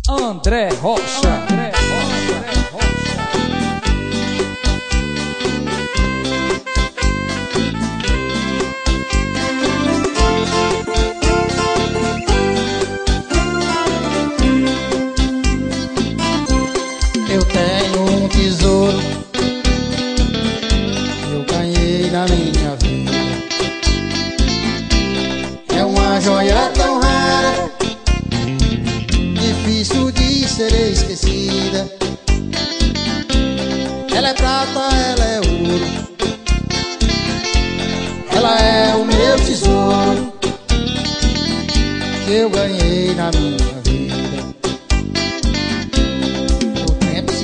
André Rocha. Eu tenho um tesouro que eu ganhei na minha vida. É uma joia tão rara, difícil de ser esquecida. Ela é prata, ela é ouro, ela é o meu tesouro que eu ganhei na minha vida.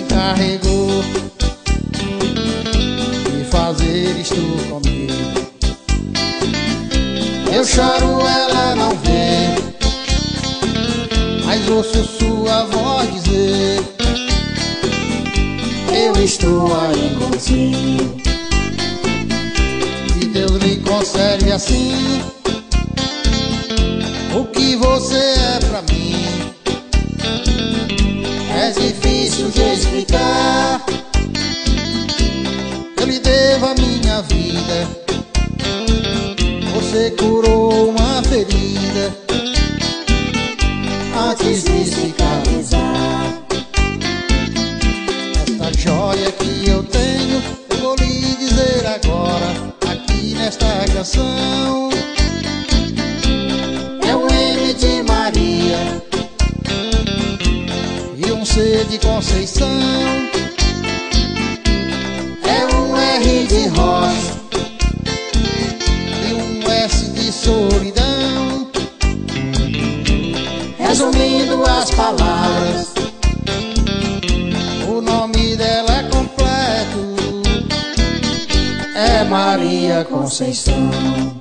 Carregou de fazer isto comigo. Eu choro, ela não vê, mas ouço sua voz dizer: eu estou aí contigo. Que Deus lhe conserve assim o que você é pra mim. É difícil de explicar. Eu lhe devo a minha vida. Você curou uma ferida antes de cicatrizar. Esta joia que eu tenho, eu vou lhe dizer agora, aqui nesta canção. É um M de Maria e um C de Conceição. É um R de Rocha e um S de solidão. Resumindo as palavras, o nome dela é completo, é Maria Conceição.